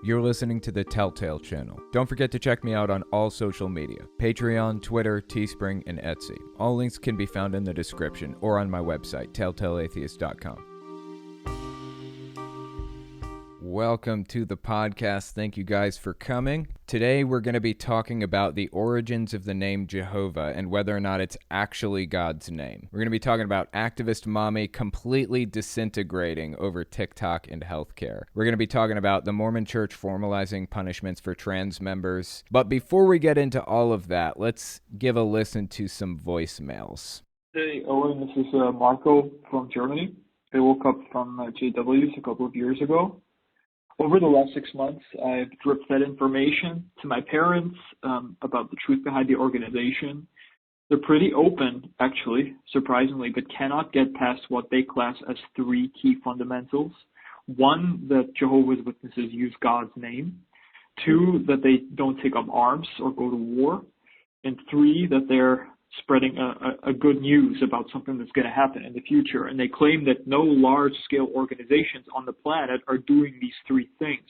You're listening to the Telltale channel. Don't forget to check me out on all social media: Patreon, Twitter, Teespring, and Etsy. All links can be found in the description or on my website, telltaleatheist.com. Welcome to the podcast. Thank you guys for coming. Today we're going to be talking about the origins of the name Jehovah and whether or not it's actually God's name. We're going to be talking about activist mommy completely disintegrating over TikTok and healthcare. We're going to be talking about the Mormon Church formalizing punishments for trans members. But before we get into all of that, let's give a listen to some voicemails. Hey, Owen, this is Marco from Germany. I woke up from JWs a couple of years ago. Over the last 6 months, I've drip-fed information to my parents about the truth behind the organization. They're pretty open, actually, surprisingly, but cannot get past what they class as 3 key fundamentals. 1, that Jehovah's Witnesses use God's name. 2, that they don't take up arms or go to war. And 3, that they're spreading a good news about something that's going to happen in the future. And they claim that no large-scale organizations on the planet are doing these 3 things.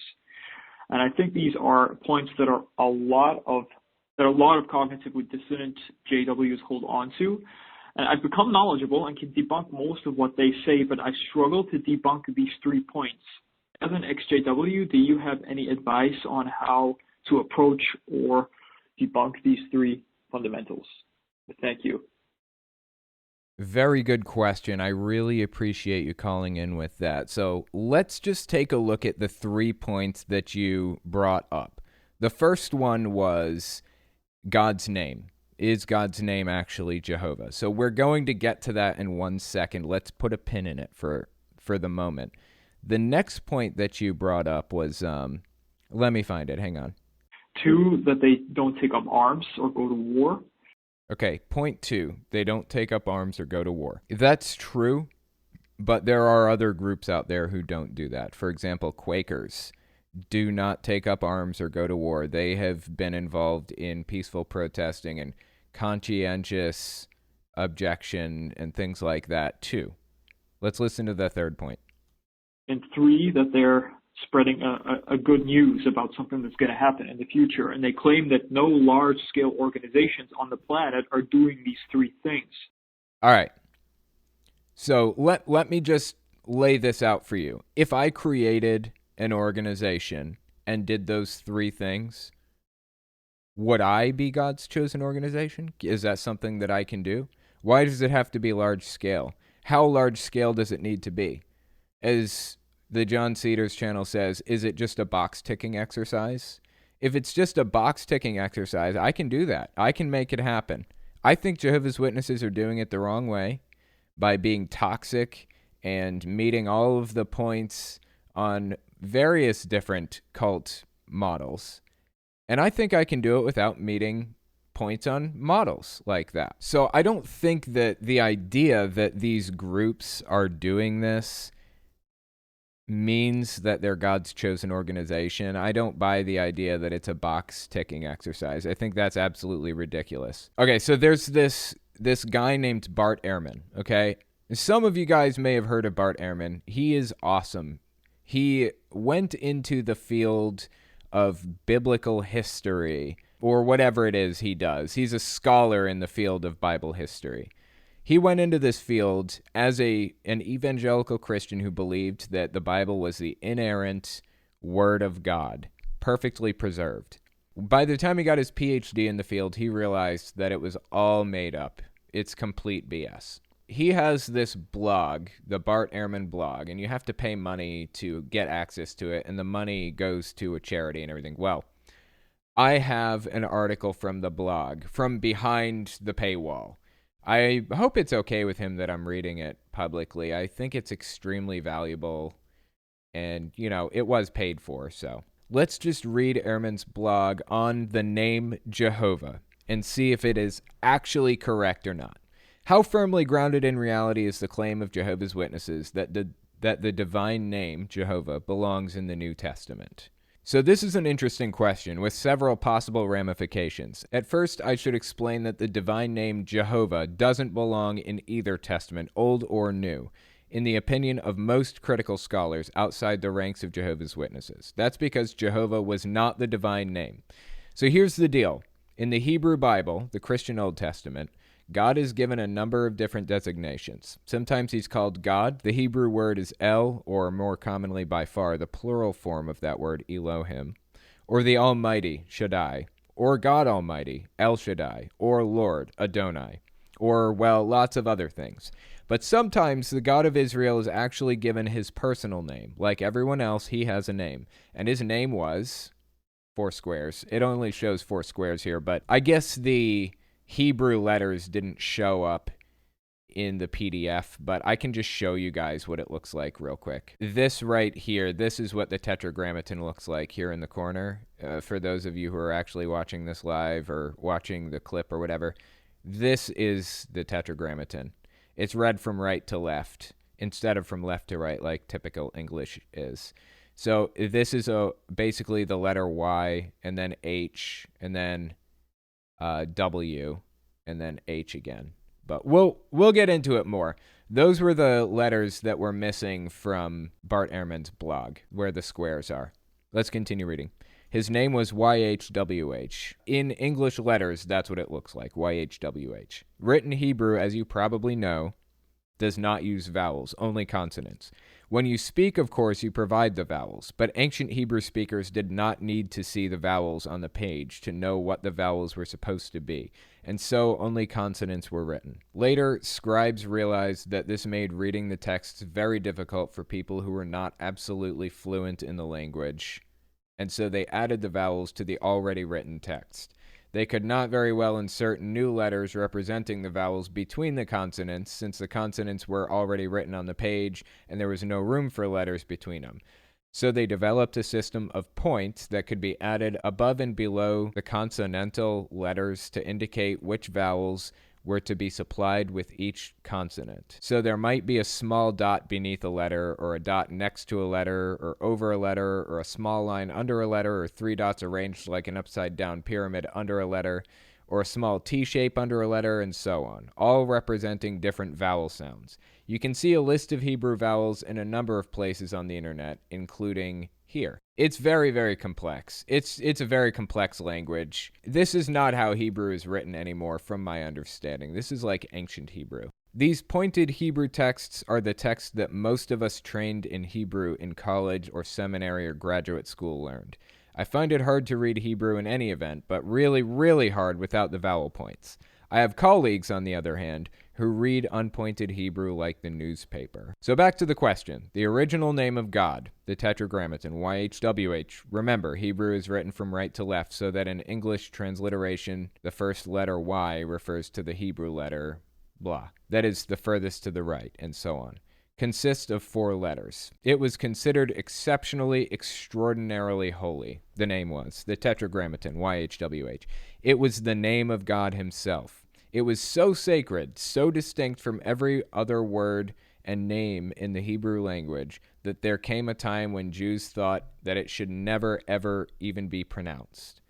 And I think these are points that a lot of cognitively dissonant JWs hold on to. And I've become knowledgeable and can debunk most of what they say, but I struggle to debunk these 3 points. As an ex-JW, do you have any advice on how to approach or debunk these 3 fundamentals? Thank you. Very good question. I really appreciate you calling in with that. So let's just take a look at the 3 points that you brought up. The first one was God's name. Is God's name actually Jehovah? So we're going to get to that in 1 second. Let's put a pin in it for the moment. The next point that you brought up was, let me find it. Hang on. 2, that they don't take up arms or go to war. Okay, point 2, they don't take up arms or go to war. That's true, but there are other groups out there who don't do that. For example, Quakers do not take up arms or go to war. They have been involved in peaceful protesting and conscientious objection and things like that too. Let's listen to the third point. And 3, that they're spreading a good news about something that's going to happen in the future. And they claim that no large-scale organizations on the planet are doing these 3 things. All right. So let me just lay this out for you. If I created an organization and did those 3 things, would I be God's chosen organization? Is that something that I can do? Why does it have to be large scale? How large scale does it need to be? As the John Cedars channel says, is it just a box-ticking exercise? If it's just a box-ticking exercise, I can do that. I can make it happen. I think Jehovah's Witnesses are doing it the wrong way by being toxic and meeting all of the points on various different cult models. And I think I can do it without meeting points on models like that. So I don't think that the idea that these groups are doing this means that they're God's chosen organization. I don't buy the idea that it's a box-ticking exercise. I think that's absolutely ridiculous. Okay, so there's this guy named Bart Ehrman, okay? Some of you guys may have heard of Bart Ehrman. He is awesome. He went into the field of biblical history, or whatever it is he does. He's a scholar in the field of Bible history. He went into this field as an evangelical Christian who believed that the Bible was the inerrant Word of God, perfectly preserved. By the time he got his PhD in the field, he realized that it was all made up. It's complete BS. He has this blog, the Bart Ehrman blog, and you have to pay money to get access to it, and the money goes to a charity and everything. Well, I have an article from the blog, from behind the paywall. I hope it's okay with him that I'm reading it publicly. I think it's extremely valuable, and, it was paid for, so. Let's just read Ehrman's blog on the name Jehovah and see if it is actually correct or not. How firmly grounded in reality is the claim of Jehovah's Witnesses that the divine name, Jehovah, belongs in the New Testament? So this is an interesting question with several possible ramifications. At first, I should explain that the divine name Jehovah doesn't belong in either testament, Old or New. in the opinion of most critical scholars outside the ranks of Jehovah's Witnesses. That's because Jehovah was not the divine name. So here's the deal. In the Hebrew Bible, the Christian Old Testament, God is given a number of different designations. Sometimes he's called God. The Hebrew word is El, or more commonly by far the plural form of that word, Elohim, or the Almighty, Shaddai, or God Almighty, El Shaddai, or Lord, Adonai, or, well, lots of other things. But sometimes the God of Israel is actually given his personal name. Like everyone else, he has a name. And his name was 4 squares. It only shows 4 squares here, but I guess the Hebrew letters didn't show up in the PDF, but I can just show you guys what it looks like real quick. This right here, this is what the Tetragrammaton looks like here in the corner. For those of you who are actually watching this live or watching the clip or whatever, this is the Tetragrammaton. It's read from right to left instead of from left to right like typical English is. So this is basically the letter Y, and then H, and then W, and then H again. But we'll get into it more. Those were the letters that were missing from Bart Ehrman's blog, where the squares are. Let's continue reading. His name was YHWH. In English letters, that's what it looks like, YHWH. Written Hebrew, as you probably know, does not use vowels, only consonants. When you speak, of course, you provide the vowels, but ancient Hebrew speakers did not need to see the vowels on the page to know what the vowels were supposed to be, and so only consonants were written. Later, scribes realized that this made reading the texts very difficult for people who were not absolutely fluent in the language, and so they added the vowels to the already written text. They could not very well insert new letters representing the vowels between the consonants, since the consonants were already written on the page and there was no room for letters between them. So they developed a system of points that could be added above and below the consonantal letters to indicate which vowels were to be supplied with each consonant. So there might be a small dot beneath a letter, or a dot next to a letter, or over a letter, or a small line under a letter, or 3 dots arranged like an upside-down pyramid under a letter, or a small T-shape under a letter, and so on, all representing different vowel sounds. You can see a list of Hebrew vowels in a number of places on the internet, including here. It's very, very complex. It's a very complex language. This is not how Hebrew is written anymore, from my understanding. This is like ancient Hebrew. These pointed Hebrew texts are the texts that most of us trained in Hebrew in college or seminary or graduate school learned. I find it hard to read Hebrew in any event, but really, really hard without the vowel points. I have colleagues, on the other hand, who read unpointed Hebrew like the newspaper. So back to the question. The original name of God, the Tetragrammaton, YHWH. Remember, Hebrew is written from right to left, so that in English transliteration, the first letter Y refers to the Hebrew letter blah. That is the furthest to the right, and so on. Consists of 4 letters. It was considered exceptionally, extraordinarily holy. The name was the Tetragrammaton, YHWH. It was the name of God himself. It was so sacred, so distinct from every other word and name in the Hebrew language, that there came a time when Jews thought that it should never, ever even be pronounced.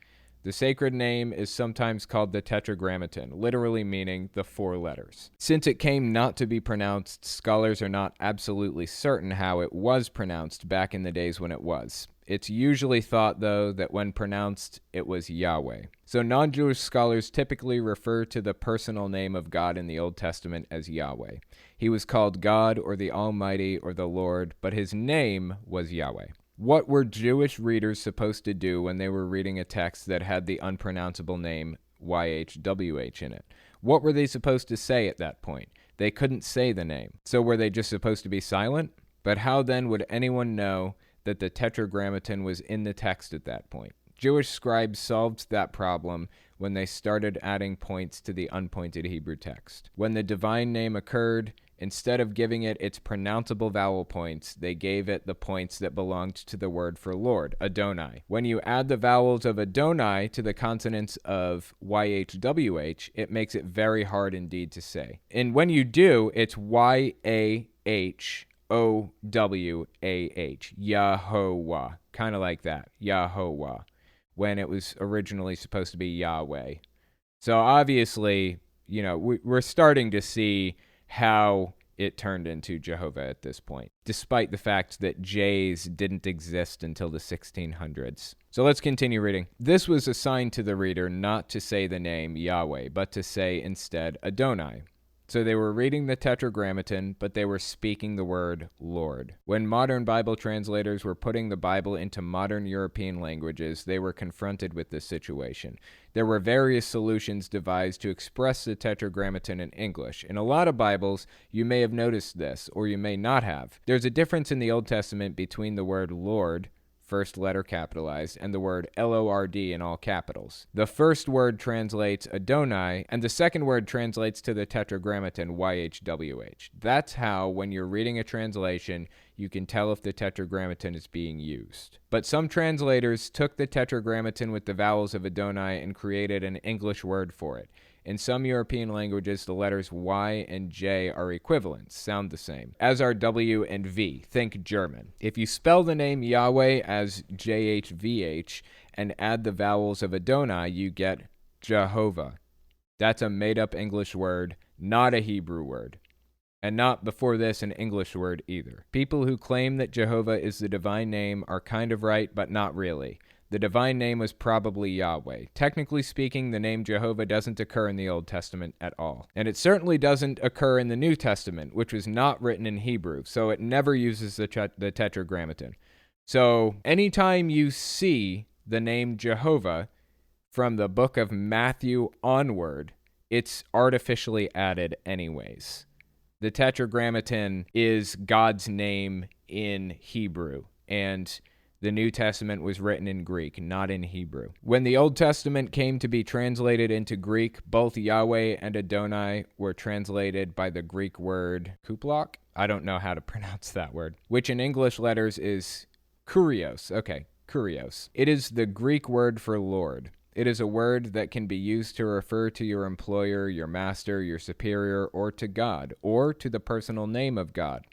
The sacred name is sometimes called the Tetragrammaton, literally meaning the 4 letters. Since it came not to be pronounced, scholars are not absolutely certain how it was pronounced back in the days when it was. It's usually thought, though, that when pronounced, it was Yahweh. So non-Jewish scholars typically refer to the personal name of God in the Old Testament as Yahweh. He was called God or the Almighty or the Lord, but his name was Yahweh. What were Jewish readers supposed to do when they were reading a text that had the unpronounceable name YHWH in it? What were they supposed to say at that point? They couldn't say the name. So were they just supposed to be silent? But how then would anyone know that the Tetragrammaton was in the text at that point? Jewish scribes solved that problem when they started adding points to the unpointed Hebrew text. When the divine name occurred, instead of giving it its pronounceable vowel points, they gave it the points that belonged to the word for Lord, Adonai. When you add the vowels of Adonai to the consonants of YHWH, it makes it very hard indeed to say. And when you do, it's YAHOWAH, Yahovah, kind of like that, Yahovah, when it was originally supposed to be Yahweh. So obviously, we're starting to see how it turned into Jehovah at this point, despite the fact that J's didn't exist until the 1600s. So let's continue reading. This was assigned to the reader not to say the name Yahweh, but to say instead Adonai. So they were reading the Tetragrammaton, but they were speaking the word Lord. When modern Bible translators were putting the Bible into modern European languages, they were confronted with this situation. There were various solutions devised to express the Tetragrammaton in English. In a lot of Bibles, you may have noticed this, or you may not have. There's a difference in the Old Testament between the word Lord, first letter capitalized, and the word L-O-R-D in all capitals. The first word translates Adonai, and the second word translates to the Tetragrammaton YHWH. That's how, when you're reading a translation, you can tell if the Tetragrammaton is being used. But some translators took the Tetragrammaton with the vowels of Adonai and created an English word for it. In some European languages, the letters Y and J are equivalent, sound the same, as are W and V. Think German. If you spell the name Yahweh as JHVH and add the vowels of Adonai, you get Jehovah. That's a made-up English word, not a Hebrew word. And not before this an English word either. People who claim that Jehovah is the divine name are kind of right, but not really. The divine name was probably Yahweh. Technically speaking, the name Jehovah doesn't occur in the Old Testament at all. And it certainly doesn't occur in the New Testament, which was not written in Hebrew, so it never uses the Tetragrammaton. So anytime you see the name Jehovah from the book of Matthew onward, it's artificially added anyways. The Tetragrammaton is God's name in Hebrew, and the New Testament was written in Greek, not in Hebrew. When the Old Testament came to be translated into Greek, both Yahweh and Adonai were translated by the Greek word kuplok. I don't know how to pronounce that word, which in English letters is kurios. Okay, kurios. It is the Greek word for Lord. It is a word that can be used to refer to your employer, your master, your superior, or to God, or to the personal name of God.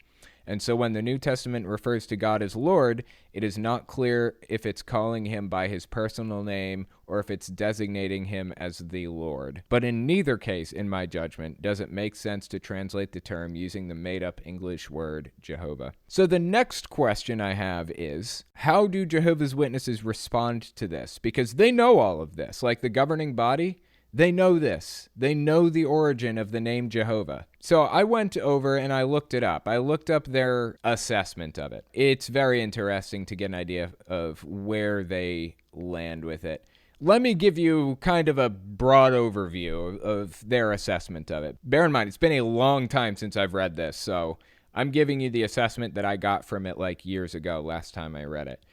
And so when the New Testament refers to God as Lord, it is not clear if it's calling him by his personal name or if it's designating him as the Lord. But in neither case, in my judgment, does it make sense to translate the term using the made-up English word Jehovah. So the next question I have is, how do Jehovah's Witnesses respond to this? Because they know all of this, like the governing body. They know this. They know the origin of the name Jehovah. So I went over and I looked it up. I looked up their assessment of it. It's very interesting to get an idea of where they land with it. Let me give you kind of a broad overview of their assessment of it. Bear in mind, it's been a long time since I've read this, so I'm giving you the assessment that I got from it like years ago, last time I read it.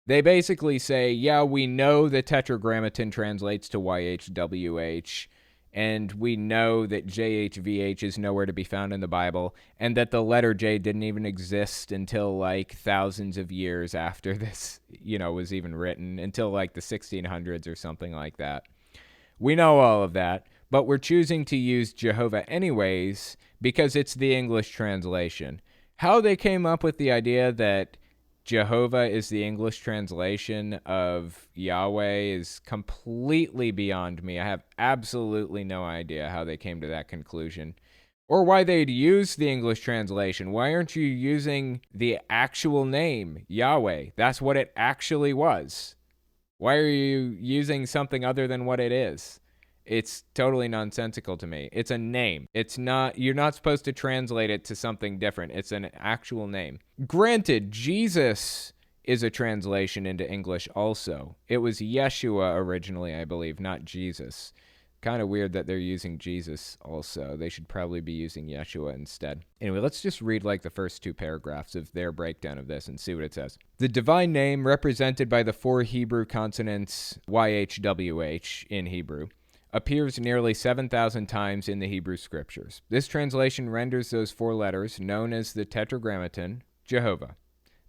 They basically say, yeah, we know the Tetragrammaton translates to YHWH, and we know that JHVH is nowhere to be found in the Bible, and that the letter J didn't even exist until like thousands of years after this, was even written, until like the 1600s or something like that. We know all of that, but we're choosing to use Jehovah anyways because it's the English translation. How they came up with the idea that Jehovah is the English translation of Yahweh is completely beyond me. I have absolutely no idea how they came to that conclusion. Or why they'd use the English translation. Why aren't you using the actual name, Yahweh? That's what it actually was. Why are you using something other than what it is? It's totally nonsensical to me. It's a name. You're not supposed to translate it to something different. It's an actual name. Granted, Jesus is a translation into English also. It was Yeshua originally, I believe, not Jesus. Kind of weird that they're using Jesus also. They should probably be using Yeshua instead. Anyway, let's just read like the first two paragraphs of their breakdown of this and see what it says. The divine name, represented by the four Hebrew consonants YHWH in Hebrew, appears nearly 7,000 times in the Hebrew Scriptures. This translation renders those four letters, known as the Tetragrammaton, Jehovah.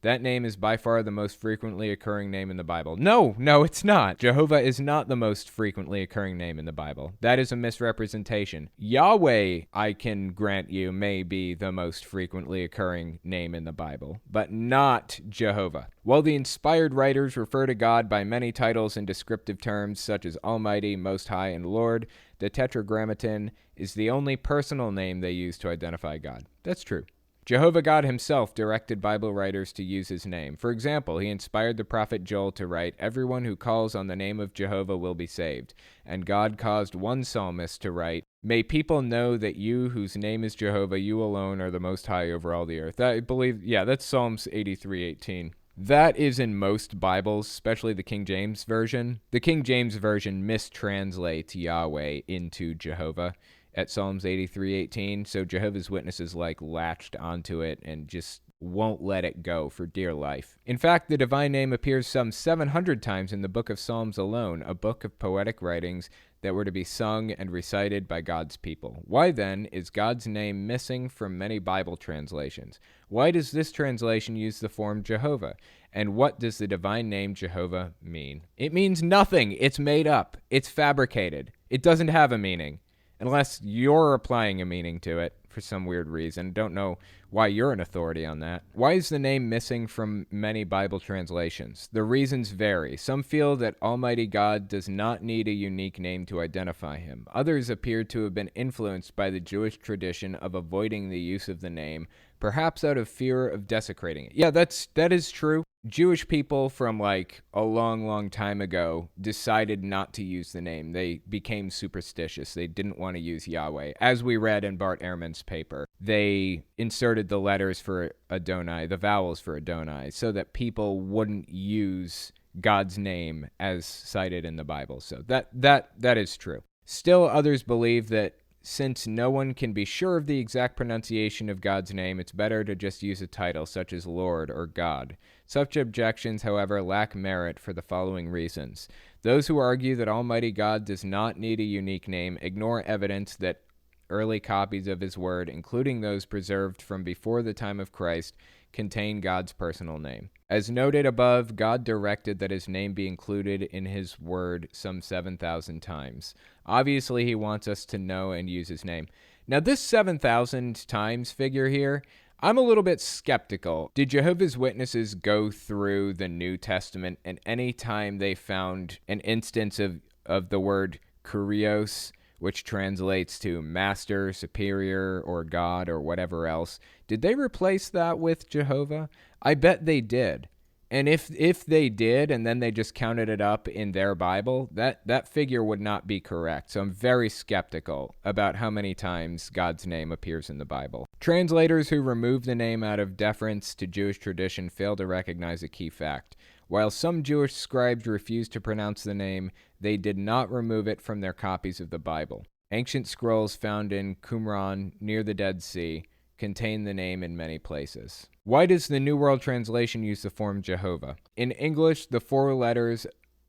That name is by far the most frequently occurring name in the Bible. No, it's not. Jehovah is not the most frequently occurring name in the Bible. That is a misrepresentation. Yahweh, I can grant you, may be the most frequently occurring name in the Bible, but not Jehovah. While the inspired writers refer to God by many titles and descriptive terms such as Almighty, Most High, and Lord, the Tetragrammaton is the only personal name they use to identify God. That's true. Jehovah God himself directed Bible writers to use his name. For example, he inspired the prophet Joel to write, "Everyone who calls on the name of Jehovah will be saved." And God caused one psalmist to write, "May people know that you, whose name is Jehovah, you alone are the most high over all the earth." I believe, that's Psalms 83:18. That is in most Bibles, especially the King James Version. The King James Version mistranslates Yahweh into Jehovah at Psalms 83:18, so Jehovah's Witnesses latched onto it and just won't let it go for dear life. In fact, the divine name appears some 700 times in the book of Psalms alone, a book of poetic writings that were to be sung and recited by God's people. Why then is God's name missing from many Bible translations? Why does this translation use the form Jehovah? And what does the divine name Jehovah mean? It means nothing. It's made up. It's fabricated. It doesn't have a meaning. Unless you're applying a meaning to it for some weird reason. Don't know why you're an authority on that. Why is the name missing from many Bible translations? The reasons vary. Some feel that Almighty God does not need a unique name to identify him. Others appear to have been influenced by the Jewish tradition of avoiding the use of the name, perhaps out of fear of desecrating it. Yeah, that is true. Jewish people from a long time ago decided not to use the name. They became superstitious. They didn't want to use Yahweh. As we read in Bart Ehrman's paper, they inserted the letters for Adonai, the vowels for Adonai, so that people wouldn't use God's name as cited in the Bible. So that is true. Still, others believe that since no one can be sure of the exact pronunciation of God's name, it's better to just use a title such as Lord or God. Such objections, however, lack merit for the following reasons. Those who argue that Almighty God does not need a unique name ignore evidence that early copies of his word, including those preserved from before the time of Christ, contain God's personal name. As noted above, God directed that his name be included in his word some 7,000 times. Obviously, he wants us to know and use his name. Now, this 7,000 times figure here, I'm a little bit skeptical. Did Jehovah's Witnesses go through the New Testament, and any time they found an instance of the word kurios, which translates to master, superior, or God, or whatever else, did they replace that with Jehovah? I bet they did. And if they did, and then they just counted it up in their Bible, that figure would not be correct. So I'm very skeptical about how many times God's name appears in the Bible. Translators who remove the name out of deference to Jewish tradition fail to recognize a key fact. While some Jewish scribes refused to pronounce the name, they did not remove it from their copies of the Bible. Ancient scrolls found in Qumran near the Dead Sea contain the name in many places. Why does the New World Translation use the form Jehovah? In English, the four letters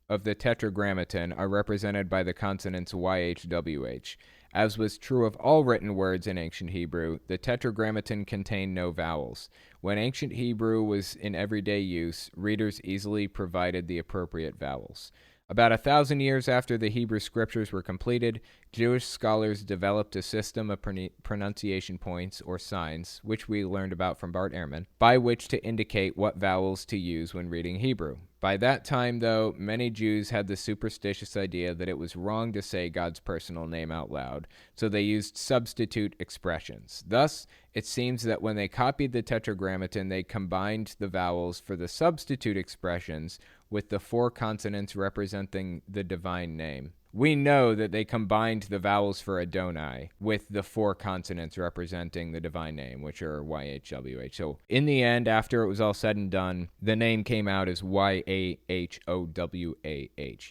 of the Tetragrammaton are represented by the consonants YHWH. As was true of all written words in ancient Hebrew, the Tetragrammaton contained no vowels. When ancient Hebrew was in everyday use, readers easily provided the appropriate vowels. About 1,000 years after the Hebrew scriptures were completed, Jewish scholars developed a system of pronunciation points, or signs, which we learned about from Bart Ehrman, by which to indicate what vowels to use when reading Hebrew. By that time, though, many Jews had the superstitious idea that it was wrong to say God's personal name out loud, so they used substitute expressions. Thus, it seems that when they copied the Tetragrammaton, they combined the vowels for the substitute expressions with the four consonants representing the divine name. We know that they combined the vowels for Adonai with the four consonants representing the divine name, which are YHWH. So in the end, after it was all said and done, the name came out as YAHOWAH,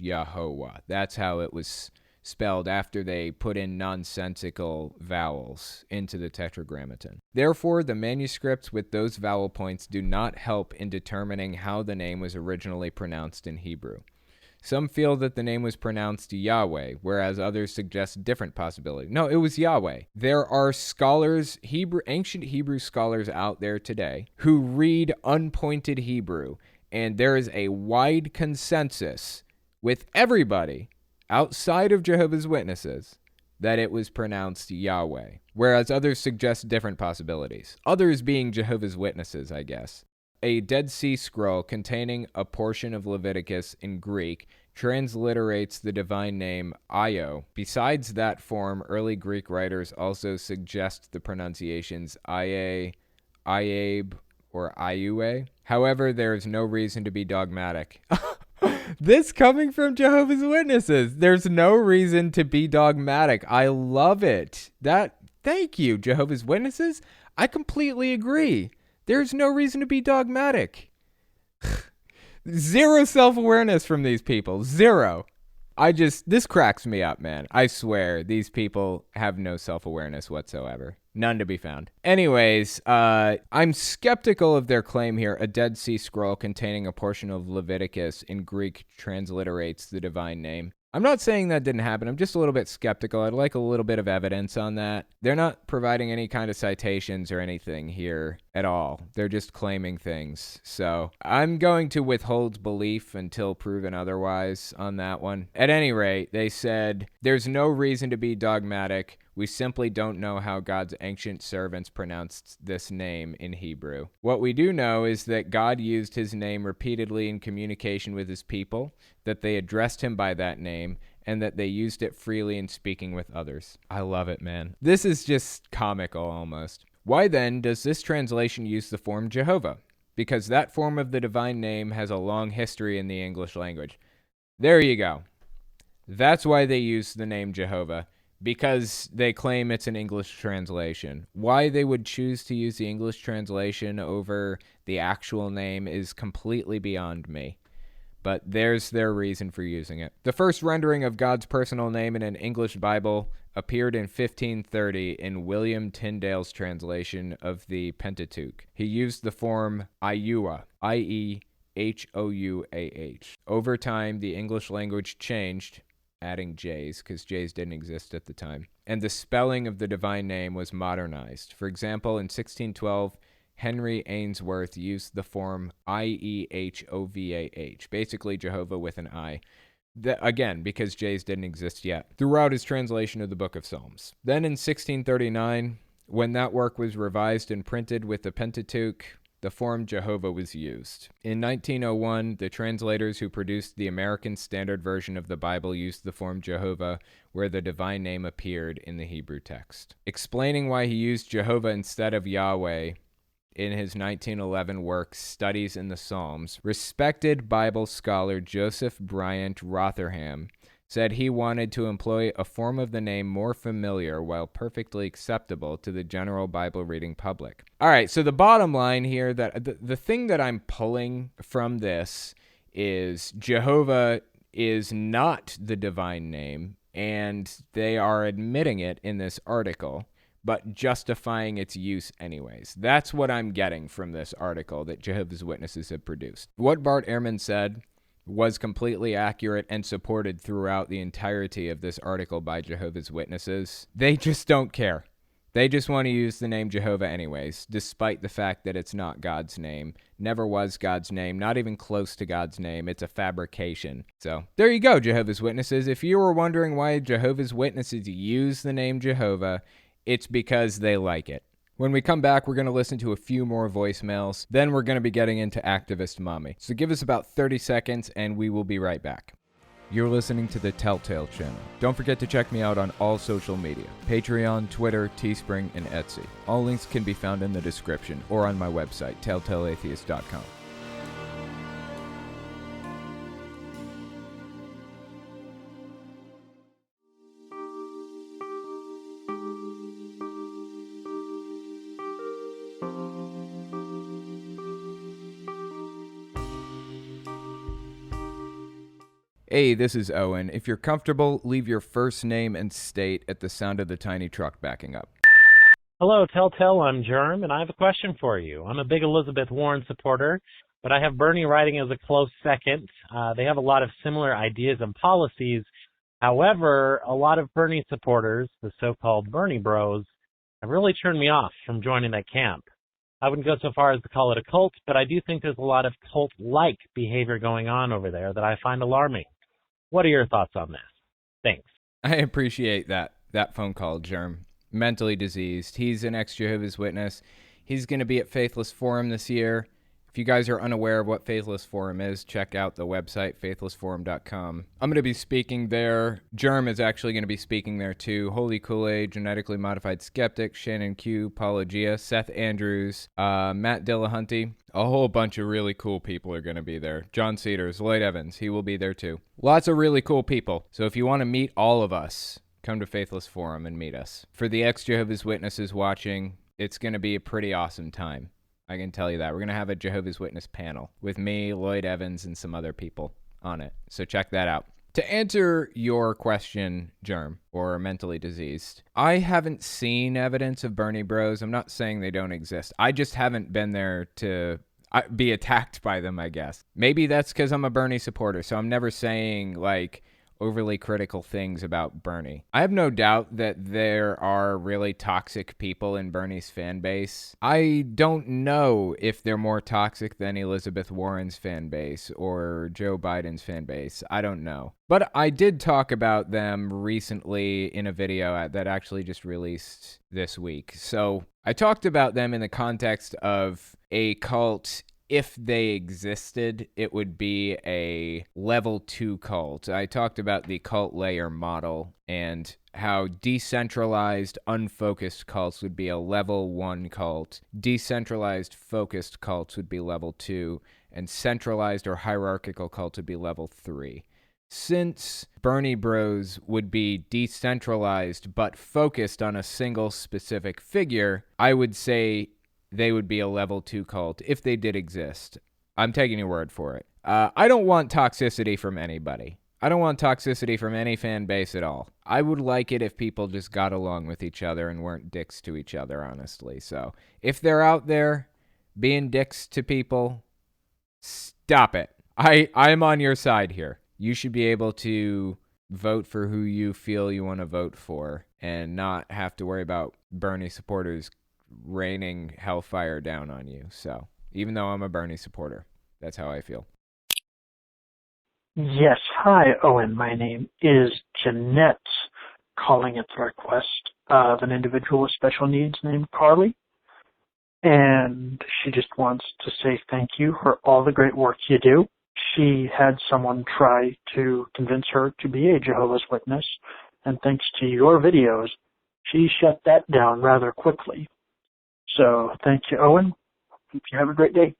Yahovah. That's how it was spelled after they put in nonsensical vowels into the Tetragrammaton. Therefore, the manuscripts with those vowel points do not help in determining how the name was originally pronounced in Hebrew. Some feel that the name was pronounced Yahweh, whereas others suggest different possibility. No, it was Yahweh. There are scholars, ancient Hebrew scholars out there today who read unpointed Hebrew, and there is a wide consensus with everybody outside of Jehovah's Witnesses that it was pronounced Yahweh, whereas others suggest different possibilities. Others being Jehovah's Witnesses, I guess. A Dead Sea Scroll containing a portion of Leviticus in Greek transliterates the divine name Io. Besides that form, early Greek writers also suggest the pronunciations Iae, Iabe, or Iue. However, there is no reason to be dogmatic. This coming from Jehovah's Witnesses. There's no reason to be dogmatic. I love it. Thank you, Jehovah's Witnesses. I completely agree. There's no reason to be dogmatic. Zero self-awareness from these people. Zero. This cracks me up, man. I swear, these people have no self-awareness whatsoever. None to be found. Anyways, I'm skeptical of their claim here. A Dead Sea Scroll containing a portion of Leviticus in Greek transliterates the divine name. I'm not saying that didn't happen. I'm just a little bit skeptical. I'd like a little bit of evidence on that. They're not providing any kind of citations or anything here at all. They're just claiming things. So I'm going to withhold belief until proven otherwise on that one. At any rate, they said, there's no reason to be dogmatic. We simply don't know how God's ancient servants pronounced this name in Hebrew. What we do know is that God used his name repeatedly in communication with his people, that they addressed him by that name, and that they used it freely in speaking with others. I love it, man. This is just comical almost. Why then does this translation use the form Jehovah? Because that form of the divine name has a long history in the English language. There you go. That's why they use the name Jehovah. Because they claim it's an English translation. Why they would choose to use the English translation over the actual name is completely beyond me. But there's their reason for using it. The first rendering of God's personal name in an English Bible appeared in 1530 in William Tyndale's translation of the Pentateuch. He used the form Ieuah, I-E-H-O-U-A-H. Over time, the English language changed, adding J's, because J's didn't exist at the time. And the spelling of the divine name was modernized. For example, in 1612, Henry Ainsworth used the form I-E-H-O-V-A-H, basically Jehovah with an I. Again, because J's didn't exist yet, throughout his translation of the Book of Psalms. Then in 1639, when that work was revised and printed with the Pentateuch, the form Jehovah was used. In 1901, the translators who produced the American Standard Version of the Bible used the form Jehovah, where the divine name appeared in the Hebrew text. Explaining why he used Jehovah instead of Yahweh in his 1911 work, Studies in the Psalms, respected Bible scholar Joseph Bryant Rotherham said he wanted to employ a form of the name more familiar while perfectly acceptable to the general Bible reading public. All right, so the bottom line here, that the thing that I'm pulling from this is Jehovah is not the divine name, and they are admitting it in this article, but justifying its use anyways. That's what I'm getting from this article that Jehovah's Witnesses have produced. What Bart Ehrman said was completely accurate and supported throughout the entirety of this article by Jehovah's Witnesses. They just don't care. They just want to use the name Jehovah anyways, despite the fact that it's not God's name. Never was God's name, not even close to God's name. It's a fabrication. So there you go, Jehovah's Witnesses. If you were wondering why Jehovah's Witnesses use the name Jehovah, it's because they like it. When we come back, we're going to listen to a few more voicemails. Then we're going to be getting into Activist Mommy. So give us about 30 seconds and we will be right back. You're listening to the Telltale Channel. Don't forget to check me out on all social media: Patreon, Twitter, Teespring, and Etsy. All links can be found in the description or on my website, telltaleatheist.com. Hey, this is Owen. If you're comfortable, leave your first name and state at the sound of the tiny truck backing up. Hello, Telltale. I'm Germ, and I have a question for you. I'm a big Elizabeth Warren supporter, but I have Bernie riding as a close second. They have a lot of similar ideas and policies. However, a lot of Bernie supporters, the so-called Bernie bros, have really turned me off from joining that camp. I wouldn't go so far as to call it a cult, but I do think there's a lot of cult-like behavior going on over there that I find alarming. What are your thoughts on this? Thanks. I appreciate that phone call, Germ. Mentally diseased. He's an ex-Jehovah's Witness. He's going to be at Faithless Forum this year. If you guys are unaware of what Faithless Forum is, check out the website, faithlessforum.com. I'm going to be speaking there. Germ is actually going to be speaking there too. Holy Kool-Aid, Genetically Modified Skeptic, Shannon Q, Paula Gia, Seth Andrews, Matt Dillahunty. A whole bunch of really cool people are going to be there. John Cedars, Lloyd Evans, he will be there too. Lots of really cool people. So if you want to meet all of us, come to Faithless Forum and meet us. For the ex-Jehovah's Witnesses watching, it's going to be a pretty awesome time. I can tell you that. We're going to have a Jehovah's Witness panel with me, Lloyd Evans, and some other people on it. So check that out. To answer your question, Germ, or mentally diseased, I haven't seen evidence of Bernie bros. I'm not saying they don't exist. I just haven't been there to be attacked by them, I guess. Maybe that's because I'm a Bernie supporter, so I'm never saying, like, overly critical things about Bernie. I have no doubt that there are really toxic people in Bernie's fan base. I don't know if they're more toxic than Elizabeth Warren's fan base or Joe Biden's fan base. I don't know. But I did talk about them recently in a video that actually just released this week. So I talked about them in the context of a cult. If they existed, it would be a level 2 cult. I talked about the cult layer model and how decentralized, unfocused cults would be a level 1 cult. Decentralized, focused cults would be level 2, and centralized or hierarchical cults would be level 3. Since Bernie Bros would be decentralized but focused on a single specific figure, I would say they would be a level 2 cult if they did exist. I'm taking your word for it. I don't want toxicity from anybody. I don't want toxicity from any fan base at all. I would like it if people just got along with each other and weren't dicks to each other, honestly. So if they're out there being dicks to people, stop it. I'm on your side here. You should be able to vote for who you feel you want to vote for and not have to worry about Bernie supporters raining hellfire down on you. So even though I'm a Bernie supporter, that's how I feel. Yes. Hi, Owen. My name is Jeanette, calling at the request of an individual with special needs named Carly. And she just wants to say thank you for all the great work you do. She had someone try to convince her to be a Jehovah's Witness, and thanks to your videos, she shut that down rather quickly. So thank you, Owen. Hope you have a great day,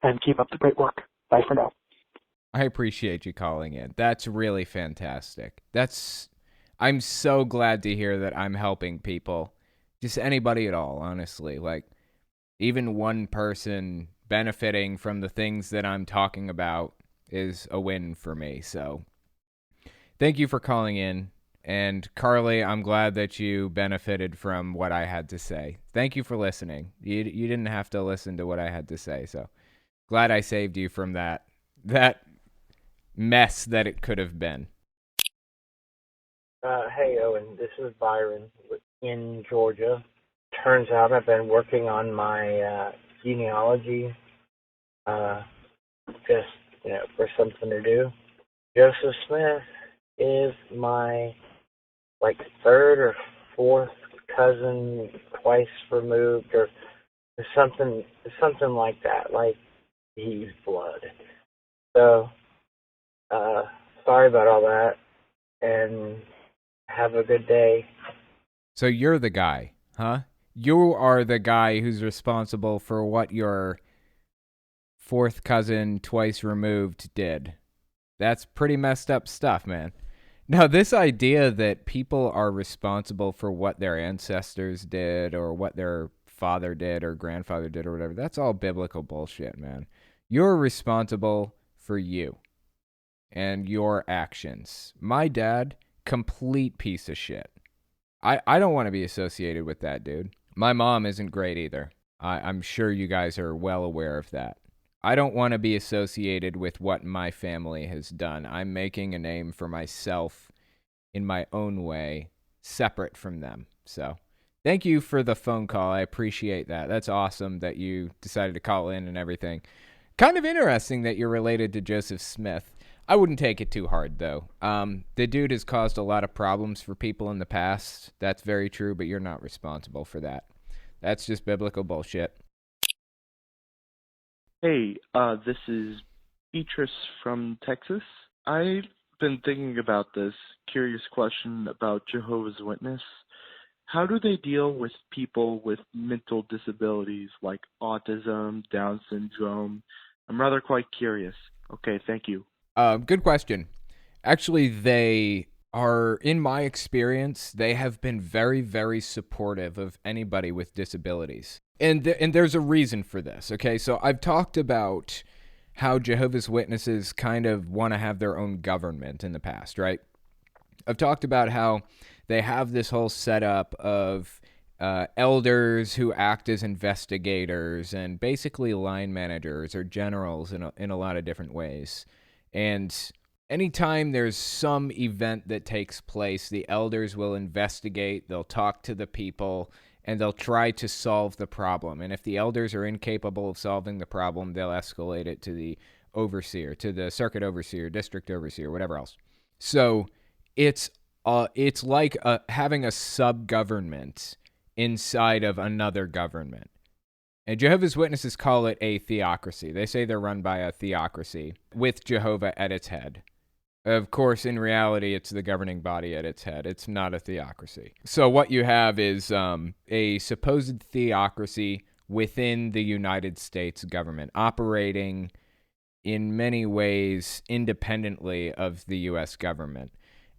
and keep up the great work. Bye for now. I appreciate you calling in. That's really fantastic. I'm so glad to hear that I'm helping people. Just anybody at all, honestly. Like, even one person benefiting from the things that I'm talking about is a win for me. So thank you for calling in. And Carly, I'm glad that you benefited from what I had to say. Thank you for listening. You didn't have to listen to what I had to say. So glad I saved you from that mess that it could have been. Hey, Owen, this is Byron in Georgia. Turns out I've been working on my genealogy just, for something to do. Joseph Smith is my, third or fourth cousin, twice removed, or something like that, like he's blood. So, sorry about all that, and have a good day. So you're the guy, huh? You are the guy who's responsible for what your fourth cousin, twice removed, did. That's pretty messed up stuff, man. Now, this idea that people are responsible for what their ancestors did or what their father did or grandfather did or whatever, that's all biblical bullshit, man. You're responsible for you and your actions. My dad, complete piece of shit. I don't want to be associated with that dude. My mom isn't great either. I'm sure you guys are well aware of that. I don't want to be associated with what my family has done. I'm making a name for myself in my own way, separate from them. So thank you for the phone call. I appreciate that. That's awesome that you decided to call in and everything. Kind of interesting that you're related to Joseph Smith. I wouldn't take it too hard, though. The dude has caused a lot of problems for people in the past. That's very true, but you're not responsible for that. That's just biblical bullshit. Hey, this is Beatrice from Texas. I've been thinking about this curious question about Jehovah's Witness. How do they deal with people with mental disabilities like autism, Down syndrome? I'm rather quite curious. Okay, thank you. Good question. Actually, they are, in my experience, they have been very, very supportive of anybody with disabilities. And there's a reason for this, okay? So I've talked about how Jehovah's Witnesses kind of want to have their own government in the past, right? I've talked about how they have this whole setup of elders who act as investigators and basically line managers or generals in a lot of different ways. And anytime there's some event that takes place, the elders will investigate, they'll talk to the people, and they'll try to solve the problem. And if the elders are incapable of solving the problem, they'll escalate it to the overseer, to the circuit overseer, district overseer, whatever else. So it's like having a sub-government inside of another government. And Jehovah's Witnesses call it a theocracy. They say they're run by a theocracy with Jehovah at its head. Of course, in reality, it's the governing body at its head. It's not a theocracy. So what you have is a supposed theocracy within the United States government, operating in many ways independently of the U.S. government.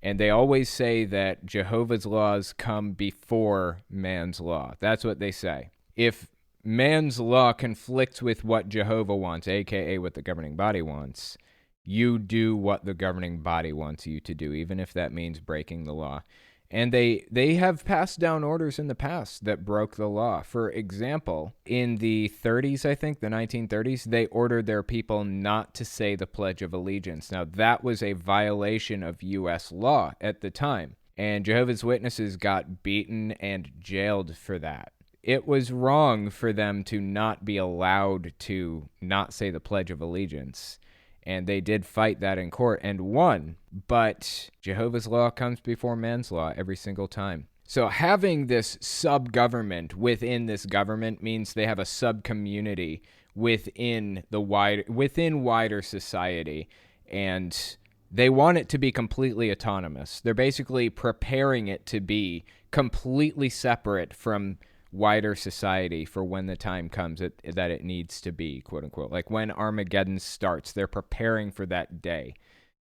And they always say that Jehovah's laws come before man's law. That's what they say. If man's law conflicts with what Jehovah wants, aka what the governing body wants, you do what the governing body wants you to do, even if that means breaking the law. And they have passed down orders in the past that broke the law. For example, in the 30s, I think, the 1930s, they ordered their people not to say the Pledge of Allegiance. Now, that was a violation of U.S. law at the time, and Jehovah's Witnesses got beaten and jailed for that. It was wrong for them to not be allowed to not say the Pledge of Allegiance. And they did fight that in court and won. But Jehovah's law comes before man's law every single time. So having this sub-government within this government means they have a sub-community within wider society. And they want it to be completely autonomous. They're basically preparing it to be completely separate from wider society for when the time comes that it needs to be, quote unquote. Like when Armageddon starts, they're preparing for that day.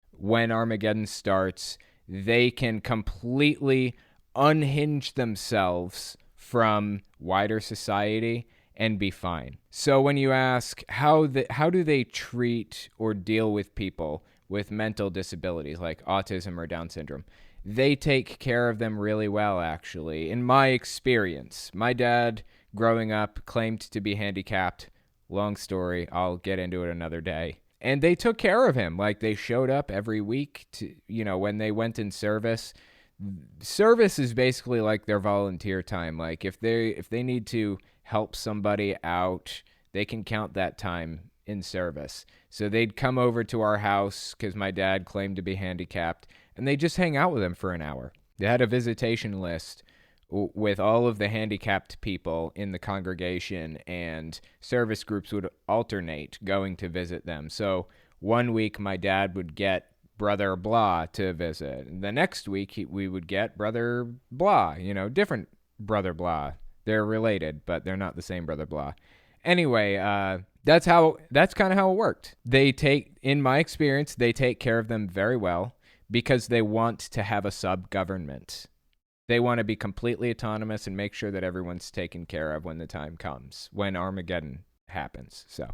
When Armageddon starts, they can completely unhinge themselves from wider society and be fine. So when you ask how do they treat or deal with people with mental disabilities like autism or Down syndrome, they take care of them really well, actually. In my experience, my dad, growing up, claimed to be handicapped. Long story. I'll get into it another day. And they took care of him. Like, they showed up every week to, when they went in service. Service is basically like their volunteer time. Like, if they need to help somebody out, they can count that time in service. So they'd come over to our house because my dad claimed to be handicapped, and they just hang out with him for an hour. They had a visitation list with all of the handicapped people in the congregation, and service groups would alternate going to visit them. So one week my dad would get Brother Blah to visit. And the next week we would get Brother Blah, different Brother Blah. They're related, but they're not the same Brother Blah. Anyway, that's kind of how it worked. In my experience, they take care of them very well, because they want to have a sub-government. They want to be completely autonomous and make sure that everyone's taken care of when the time comes, when Armageddon happens. So,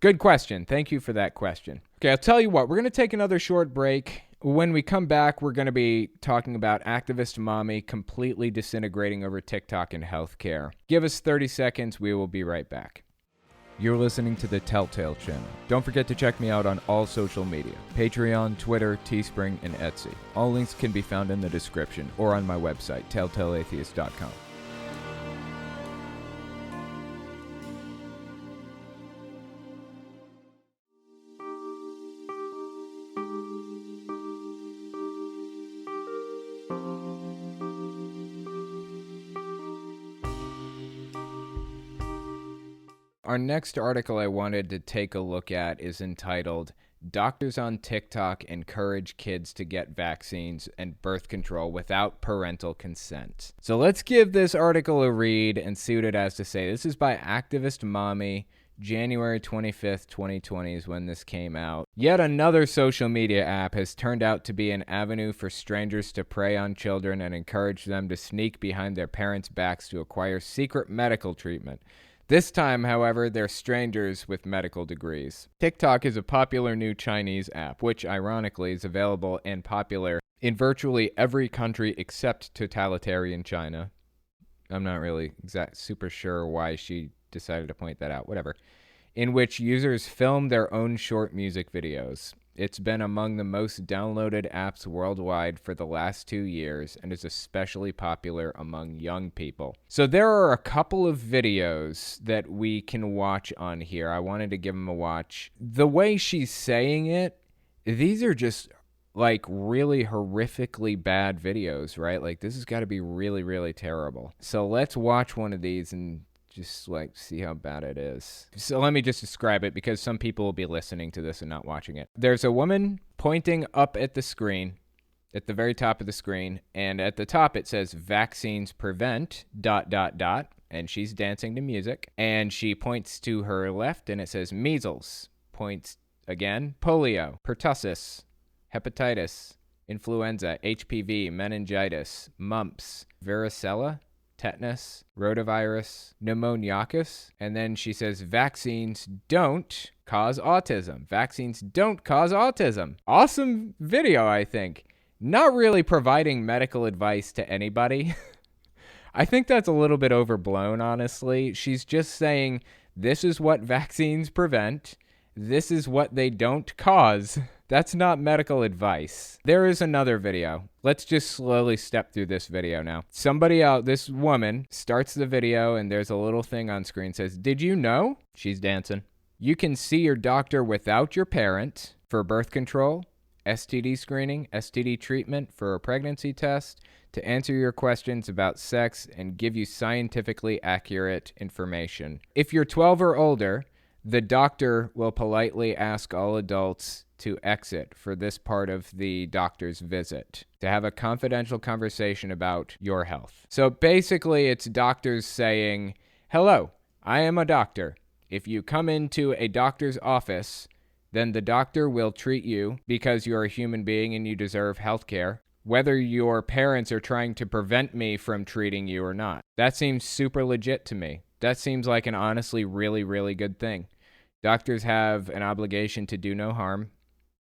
good question. Thank you for that question. Okay, I'll tell you what. We're going to take another short break. When we come back, we're going to be talking about activist mommy completely disintegrating over TikTok and healthcare. Give us 30 seconds. We will be right back. You're listening to the Telltale Channel. Don't forget to check me out on all social media: Patreon, Twitter, Teespring, and Etsy. All links can be found in the description or on my website, telltaleatheist.com. Our next article I wanted to take a look at is entitled, "Doctors on TikTok Encourage Kids to Get Vaccines and Birth Control Without Parental Consent." So let's give this article a read and see what it has to say. This is by Activist Mommy. January 25th, 2020 is when this came out. Yet another social media app has turned out to be an avenue for strangers to prey on children and encourage them to sneak behind their parents' backs to acquire secret medical treatment. This time, however, they're strangers with medical degrees. TikTok is a popular new Chinese app, which ironically is available and popular in virtually every country except totalitarian China. I'm not really super sure why she decided to point that out, whatever. In which users film their own short music videos. It's been among the most downloaded apps worldwide for the last 2 years and is especially popular among young people. So there are a couple of videos that we can watch on here. I wanted to give them a watch. The way she's saying it, these are just like really horrifically bad videos, right? Like this has got to be really, really terrible. So let's watch one of these and just like see how bad it is. So let me just describe it because some people will be listening to this and not watching it. There's a woman pointing up at the screen, at the very top of the screen, and at the top it says "Vaccines prevent ... and she's dancing to music, and she points to her left and it says measles, points again, polio, pertussis, hepatitis, influenza, HPV, meningitis, mumps, varicella, tetanus, rotavirus, pneumoniacus, and then she says vaccines don't cause autism. Vaccines don't cause autism. Awesome video, I think. Not really providing medical advice to anybody. I think that's a little bit overblown, honestly. She's just saying this is what vaccines prevent. This is what they don't cause. That's not medical advice. There is another video. Let's just slowly step through this video now. This woman starts the video and there's a little thing on screen that says, "Did you know?" She's dancing. "You can see your doctor without your parent for birth control, STD screening, STD treatment for a pregnancy test, to answer your questions about sex and give you scientifically accurate information. If you're 12 or older, the doctor will politely ask all adults to exit for this part of the doctor's visit to have a confidential conversation about your health." So basically it's doctors saying, "Hello, I am a doctor. If you come into a doctor's office, then the doctor will treat you because you're a human being and you deserve health care, whether your parents are trying to prevent me from treating you or not." That seems super legit to me. That seems like an honestly really, really good thing. Doctors have an obligation to do no harm.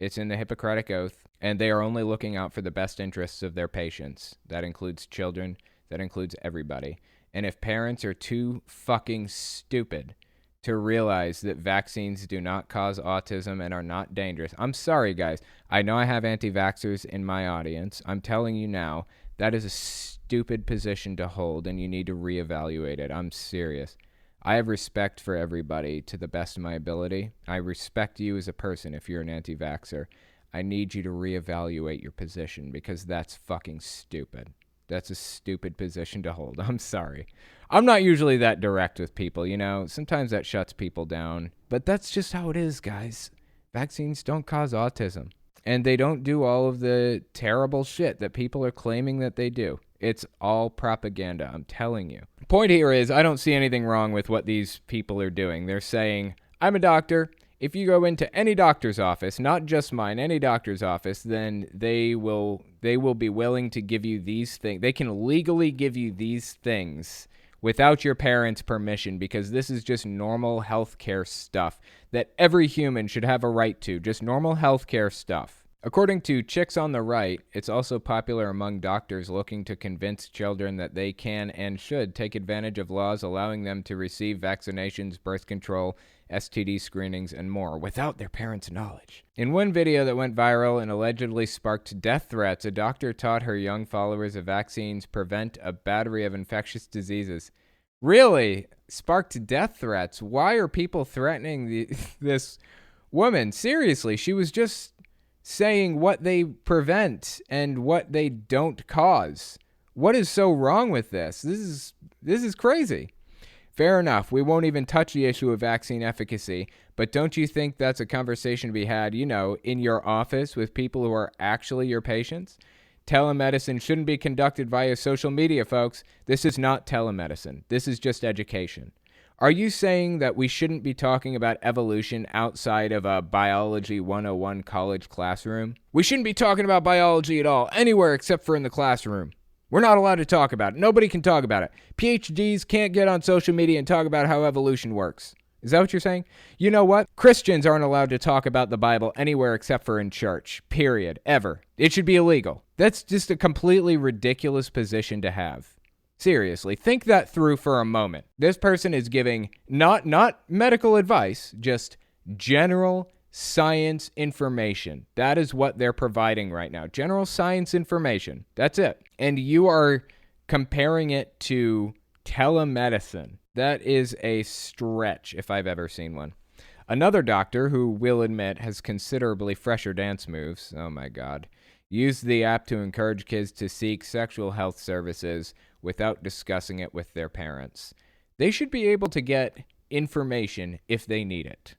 It's in the Hippocratic Oath, and they are only looking out for the best interests of their patients. That includes children. That includes everybody. And if parents are too fucking stupid to realize that vaccines do not cause autism and are not dangerous, I'm sorry, guys. I know I have anti-vaxxers in my audience. I'm telling you now, that is a stupid position to hold, and you need to reevaluate it. I'm serious. I have respect for everybody to the best of my ability. I respect you as a person if you're an anti-vaxxer. I need you to reevaluate your position because that's fucking stupid. That's a stupid position to hold. I'm sorry. I'm not usually that direct with people, you know. Sometimes that shuts people down. But that's just how it is, guys. Vaccines don't cause autism. And they don't do all of the terrible shit that people are claiming that they do. It's all propaganda, I'm telling you. The point here is I don't see anything wrong with what these people are doing. They're saying, "I'm a doctor. If you go into any doctor's office, not just mine, any doctor's office, then they will be willing to give you these things. They can legally give you these things without your parents' permission because this is just normal healthcare stuff that every human should have a right to, just normal healthcare stuff." According to Chicks on the Right, it's also popular among doctors looking to convince children that they can and should take advantage of laws allowing them to receive vaccinations, birth control, STD screenings, and more without their parents' knowledge. In one video that went viral and allegedly sparked death threats, a doctor taught her young followers that vaccines prevent a battery of infectious diseases. Really? Sparked death threats? Why are people threatening this woman? Seriously, she was just saying what they prevent and what they don't cause. What is so wrong with this? This is crazy. Fair enough, we won't even touch the issue of vaccine efficacy, but don't you think that's a conversation to be had, in your office with people who are actually your patients? Telemedicine shouldn't be conducted via social media, folks. This is not telemedicine. This is just education. Are you saying that we shouldn't be talking about evolution outside of a Biology 101 college classroom? We shouldn't be talking about biology at all, anywhere except for in the classroom. We're not allowed to talk about it. Nobody can talk about it. PhDs can't get on social media and talk about how evolution works. Is that what you're saying? You know what? Christians aren't allowed to talk about the Bible anywhere except for in church. Period. Ever. It should be illegal. That's just a completely ridiculous position to have. Seriously, think that through for a moment. This person is giving not medical advice, just general science information. That is what they're providing right now. General science information. That's it. And you are comparing it to telemedicine. That is a stretch if I've ever seen one. Another doctor who we'll admit has considerably fresher dance moves, oh my God, used the app to encourage kids to seek sexual health services without discussing it with their parents. They should be able to get information if they need it,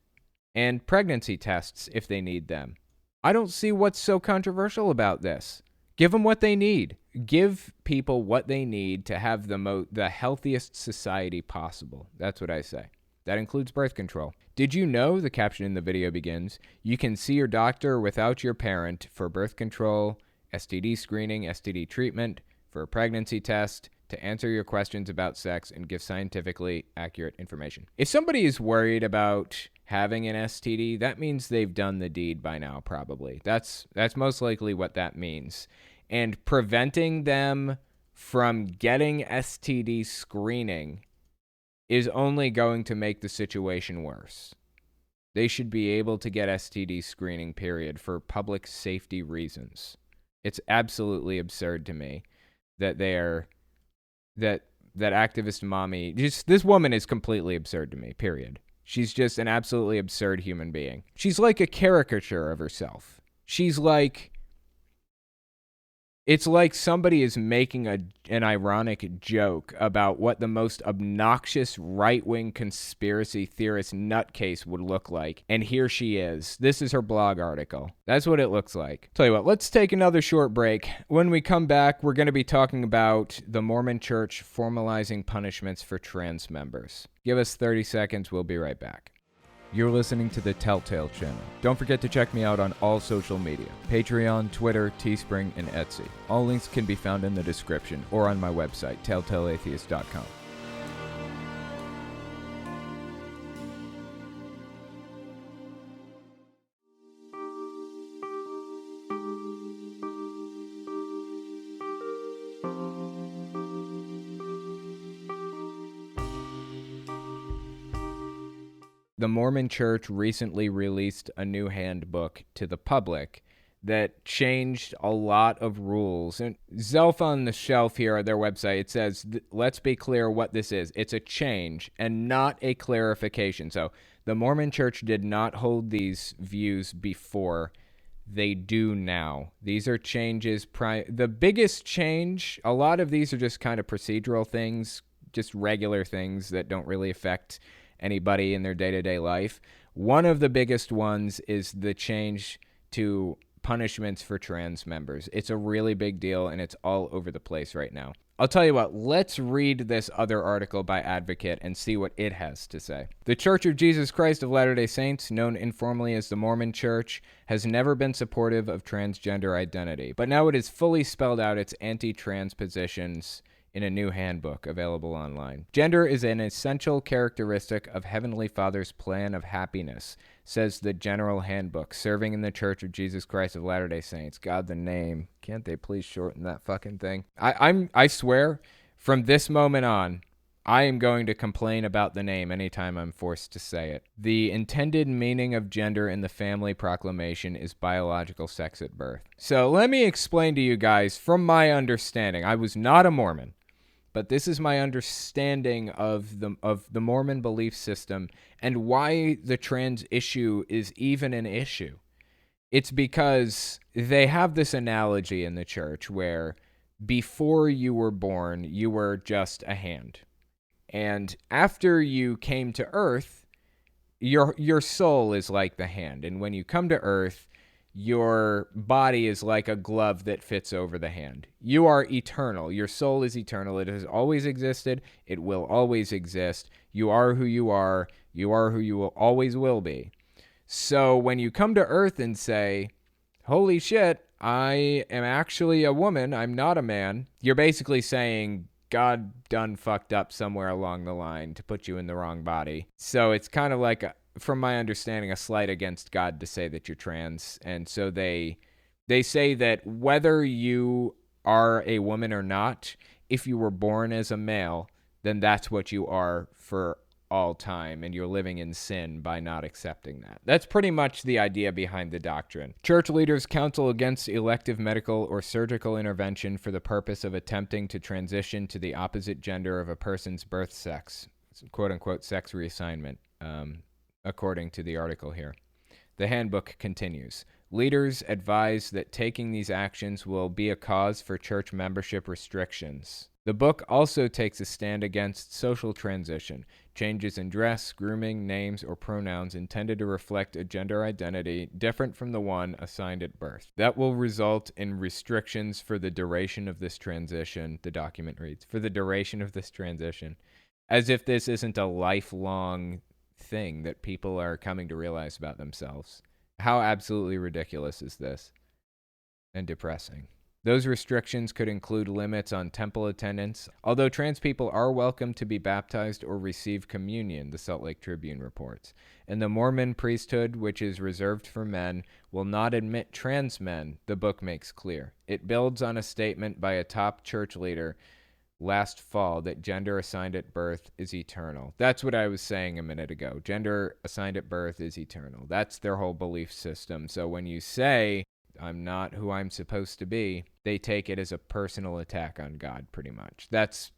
and pregnancy tests if they need them. I don't see what's so controversial about this. Give them what they need. Give people what they need to have the healthiest society possible. That's what I say. That includes birth control. Did you know, the caption in the video begins, you can see your doctor without your parent for birth control, STD screening, STD treatment, for a pregnancy test, to answer your questions about sex and give scientifically accurate information. If somebody is worried about having an STD, that means they've done the deed by now, probably. That's most likely what that means. And preventing them from getting STD screening is only going to make the situation worse. They should be able to get STD screening, period, for public safety reasons. It's absolutely absurd to me that that activist mommy, this woman is completely absurd to me, period. She's just an absolutely absurd human being. She's like a caricature of herself. It's like somebody is making an ironic joke about what the most obnoxious right-wing conspiracy theorist nutcase would look like. And here she is. This is her blog article. That's what it looks like. Tell you what, let's take another short break. When we come back, we're going to be talking about the Mormon Church formalizing punishments for trans members. Give us 30 seconds. We'll be right back. You're listening to the Telltale Channel. Don't forget to check me out on all social media: Patreon, Twitter, Teespring, and Etsy. All links can be found in the description or on my website, telltaleatheist.com. The Mormon Church recently released a new handbook to the public that changed a lot of rules. And Zelf on the shelf here at their website, it says, let's be clear what this is. It's a change and not a clarification. So the Mormon Church did not hold these views before. They do now. These are changes. The biggest change, a lot of these are just kind of procedural things, just regular things that don't really affect anybody in their day-to-day life. One of the biggest ones is the change to punishments for trans members. It's a really big deal, and it's all over the place right now. I'll tell you what, let's read this other article by Advocate and see what it has to say. The Church of Jesus Christ of Latter-day Saints, known informally as the Mormon Church, has never been supportive of transgender identity, but now it has fully spelled out its anti-trans positions in a new handbook available online. Gender is an essential characteristic of Heavenly Father's plan of happiness, says the General Handbook, Serving in the Church of Jesus Christ of Latter-day Saints. God, the name. Can't they please shorten that fucking thing? I swear, from this moment on, I am going to complain about the name anytime I'm forced to say it. The intended meaning of gender in the family proclamation is biological sex at birth. So let me explain to you guys from my understanding. I was not a Mormon, but this is my understanding of the Mormon belief system and why the trans issue is even an issue. It's because they have this analogy in the church where before you were born, you were just a hand. And after you came to earth, your soul is like the hand. And when you come to earth, your body is like a glove that fits over the hand. You are eternal. Your soul is eternal. It has always existed. It will always exist. You are who you are. You are who you will always will be. So when you come to earth and say, holy shit, I am actually a woman, I'm not a man, you're basically saying, God done fucked up somewhere along the line to put you in the wrong body. So it's kind of like, from my understanding, a slight against God to say that you're trans. And so they say that whether you are a woman or not, if you were born as a male, then that's what you are for all time, and you're living in sin by not accepting that. That's pretty much the idea behind the doctrine. Church leaders counsel against elective medical or surgical intervention for the purpose of attempting to transition to the opposite gender of a person's birth sex, quote-unquote sex reassignment, according to the article here. The handbook continues. Leaders advise that taking these actions will be a cause for church membership restrictions. The book also takes a stand against social transition, changes in dress, grooming, names, or pronouns intended to reflect a gender identity different from the one assigned at birth. That will result in restrictions for the duration of this transition, the document reads, for the duration of this transition, as if this isn't a lifelong thing that people are coming to realize about themselves. How absolutely ridiculous is this? And depressing. Those restrictions could include limits on temple attendance, although trans people are welcome to be baptized or receive communion, the Salt Lake Tribune reports. And the Mormon priesthood, which is reserved for men, will not admit trans men, the book makes clear. It builds on a statement by a top church leader last fall that gender assigned at birth is eternal. That's what I was saying a minute ago. Gender assigned at birth is eternal. That's their whole belief system. So when you say, I'm not who I'm supposed to be, they take it as a personal attack on God, pretty much. That's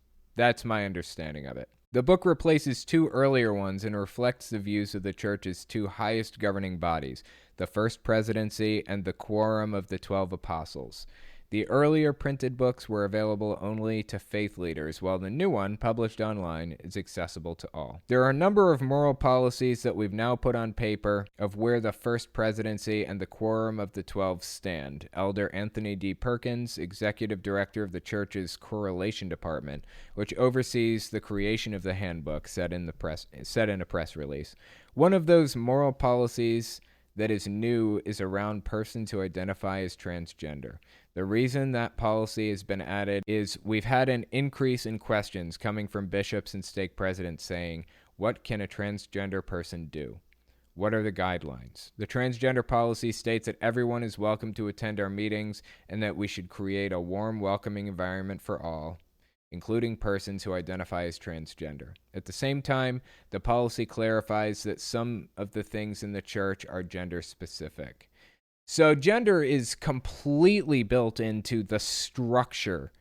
my understanding of it. The book replaces two earlier ones and reflects the views of the church's two highest governing bodies, the First Presidency and the Quorum of the 12 Apostles. The earlier printed books were available only to faith leaders, while the new one, published online, is accessible to all. There are a number of moral policies that we've now put on paper of where the First Presidency and the Quorum of the 12 stand. Elder Anthony D. Perkins, Executive Director of the Church's Correlation Department, which oversees the creation of the handbook, said in a press release. One of those moral policies that is new is around persons who identify as transgender. The reason that policy has been added is we've had an increase in questions coming from bishops and stake presidents saying, what can a transgender person do? What are the guidelines? The transgender policy states that everyone is welcome to attend our meetings and that we should create a warm, welcoming environment for all, including persons who identify as transgender. At the same time, the policy clarifies that some of the things in the church are gender specific. So gender is completely built into the structure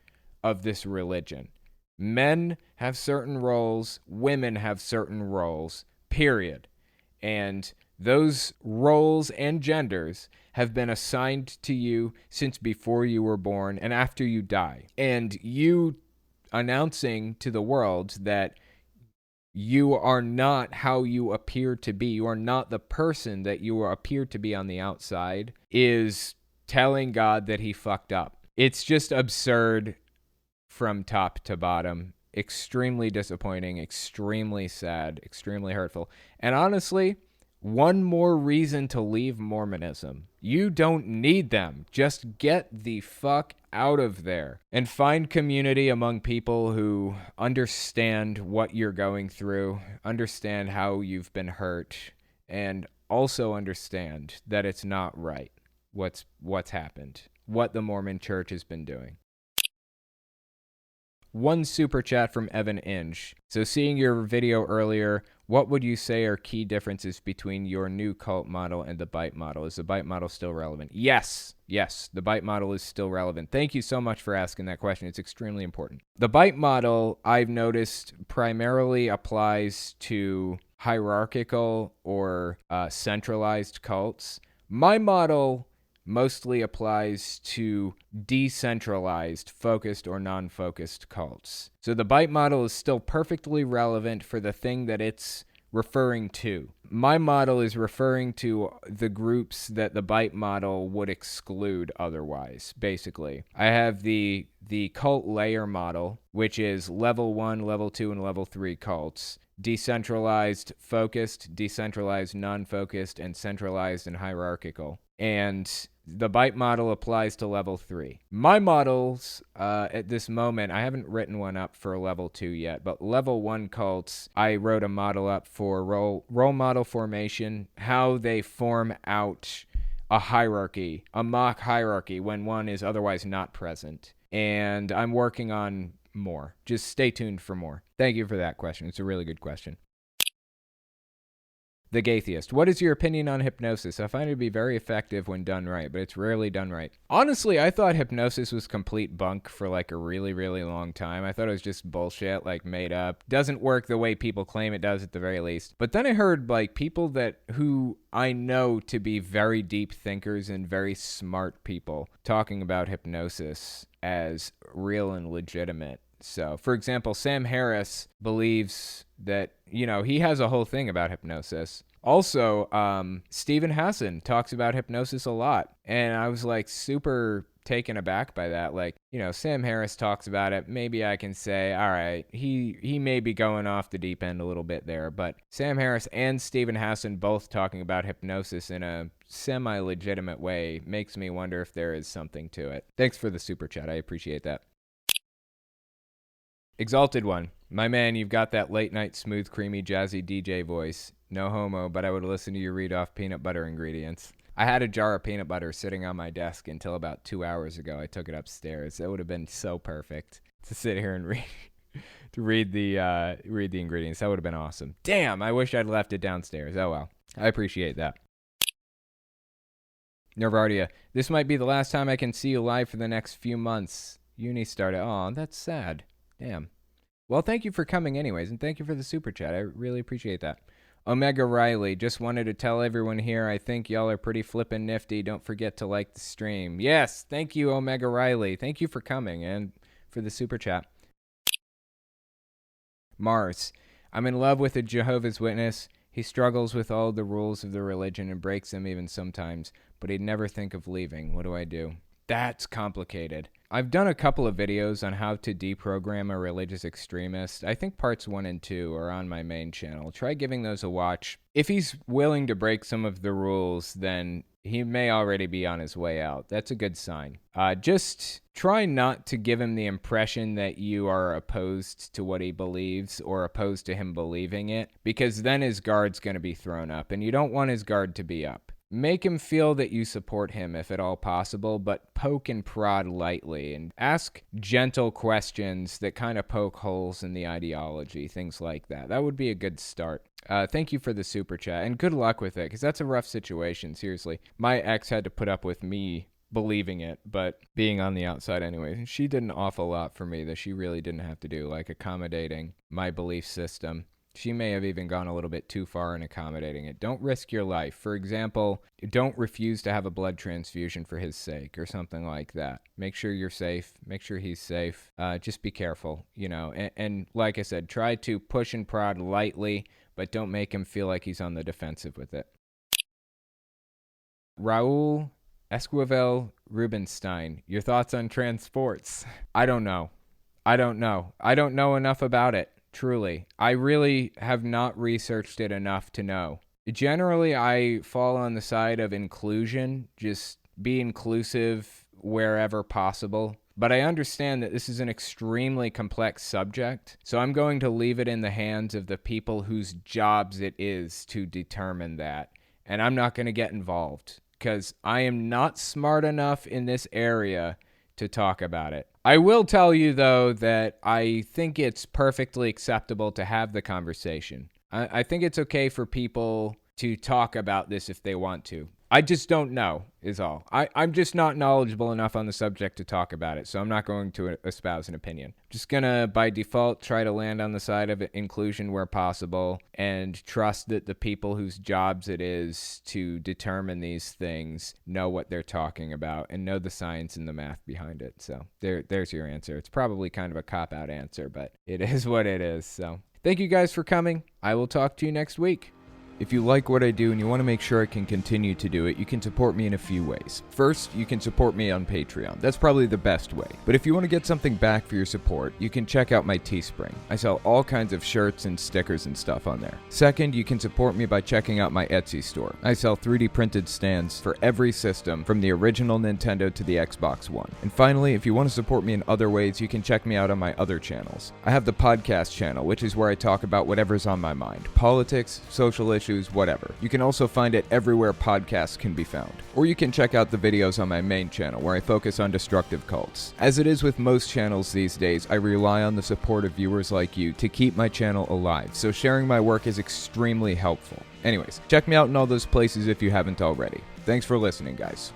of this religion. Men have certain roles, women have certain roles, period. And those roles and genders have been assigned to you since before you were born and after you die. And you announcing to the world that you are not how you appear to be, you are not the person that you appear to be on the outside, is telling God that he fucked up. It's just absurd from top to bottom. Extremely disappointing, extremely sad, extremely hurtful. And honestly, One more reason to leave Mormonism. You don't need them. Just get the fuck out of there and find community among people who understand what you're going through, understand how you've been hurt, and also understand that it's not right what's happened, what the Mormon Church has been doing. One super chat from Evan Inge. So seeing your video earlier, what would you say are key differences between your new cult model and the Bite model? Is the Bite model still relevant? Yes, the Bite model is still relevant. Thank you so much for asking that question. It's extremely important. The Bite model, I've noticed, primarily applies to hierarchical or centralized cults. My model mostly applies to decentralized, focused or non-focused cults. So the Bite model is still perfectly relevant for the thing that it's referring to. My model is referring to the groups that the Bite model would exclude otherwise, basically. I have the cult layer model, which is level 1, level 2, and level 3 cults. Decentralized, focused, decentralized, non-focused, and centralized and hierarchical. And the Bite model applies to level 3. My models, at this moment, I haven't written one up for level 2 yet, but level 1 cults, I wrote a model up for role model formation, how they form out a hierarchy, a mock hierarchy when one is otherwise not present. And I'm working on more. Just stay tuned for more. Thank you for that question. It's a really good question. The Gaytheist. What is your opinion on hypnosis? I find it to be very effective when done right, but it's rarely done right. Honestly, I thought hypnosis was complete bunk for like a really, really long time. I thought it was just bullshit, like made up. Doesn't work the way people claim it does at the very least. But then I heard like people who I know to be very deep thinkers and very smart people talking about hypnosis as real and legitimate. So, for example, Sam Harris believes that, he has a whole thing about hypnosis. Also, Stephen Hassan talks about hypnosis a lot. And I was like super taken aback by that. Like, Sam Harris talks about it. Maybe I can say, all right, he may be going off the deep end a little bit there. But Sam Harris and Stephen Hassan both talking about hypnosis in a semi-legitimate way makes me wonder if there is something to it. Thanks for the super chat. I appreciate that. Exalted One. My man, you've got that late night smooth, creamy, jazzy DJ voice. No homo, but I would listen to you read off peanut butter ingredients. I had a jar of peanut butter sitting on my desk until about 2 hours ago. I took it upstairs. It would have been so perfect to sit here and read the ingredients. That would have been awesome. Damn, I wish I'd left it downstairs. Oh well. I appreciate that. Nervardia. This might be the last time I can see you live for the next few months. Uni started. Aw, that's sad. Damn. Well, thank you for coming anyways, and thank you for the super chat. I really appreciate that. Omega Riley, just wanted to tell everyone here, I think y'all are pretty flippin' nifty. Don't forget to like the stream. Yes, thank you, Omega Riley. Thank you for coming and for the super chat. Mars, I'm in love with a Jehovah's Witness. He struggles with all the rules of the religion and breaks them even sometimes, but he'd never think of leaving. What do I do? That's complicated. I've done a couple of videos on how to deprogram a religious extremist. I think parts 1 and 2 are on my main channel. Try giving those a watch. If he's willing to break some of the rules, then he may already be on his way out. That's a good sign. Just try not to give him the impression that you are opposed to what he believes or opposed to him believing it, because then his guard's going to be thrown up, and you don't want his guard to be up. Make him feel that you support him if at all possible, but poke and prod lightly and ask gentle questions that kind of poke holes in the ideology, things like that. That would be a good start. Thank you for the super chat, and good luck with it, because that's a rough situation, seriously. My ex had to put up with me believing it, but being on the outside anyway. She did an awful lot for me that she really didn't have to do, like accommodating my belief system. She may have even gone a little bit too far in accommodating it. Don't risk your life. For example, don't refuse to have a blood transfusion for his sake or something like that. Make sure you're safe. Make sure he's safe. Just be careful, And like I said, try to push and prod lightly, but don't make him feel like he's on the defensive with it. Raul Esquivel Rubenstein, your thoughts on transports? I don't know. I don't know enough about it. Truly, I really have not researched it enough to know. Generally, I fall on the side of inclusion. Just be inclusive wherever possible. But I understand that this is an extremely complex subject, so I'm going to leave it in the hands of the people whose jobs it is to determine that. And I'm not going to get involved because I am not smart enough in this area to talk about it. I will tell you, though, that I think it's perfectly acceptable to have the conversation. I think it's okay for people to talk about this if they want to. I just don't know, is all. I'm just not knowledgeable enough on the subject to talk about it, so I'm not going to espouse an opinion. Just gonna, by default, try to land on the side of inclusion where possible and trust that the people whose jobs it is to determine these things know what they're talking about and know the science and the math behind it. So there's your answer. It's probably kind of a cop-out answer, but it is what it is. So thank you guys for coming. I will talk to you next week. If you like what I do and you want to make sure I can continue to do it, you can support me in a few ways. First, you can support me on Patreon. That's probably the best way. But if you want to get something back for your support, you can check out my Teespring. I sell all kinds of shirts and stickers and stuff on there. Second, you can support me by checking out my Etsy store. I sell 3D printed stands for every system, from the original Nintendo to the Xbox One. And finally, if you want to support me in other ways, you can check me out on my other channels. I have the podcast channel, which is where I talk about whatever's on my mind. Politics, social issues, whatever. You can also find it everywhere podcasts can be found. Or you can check out the videos on my main channel where I focus on destructive cults. As it is with most channels these days, I rely on the support of viewers like you to keep my channel alive, so sharing my work is extremely helpful. Anyways, check me out in all those places if you haven't already. Thanks for listening, guys.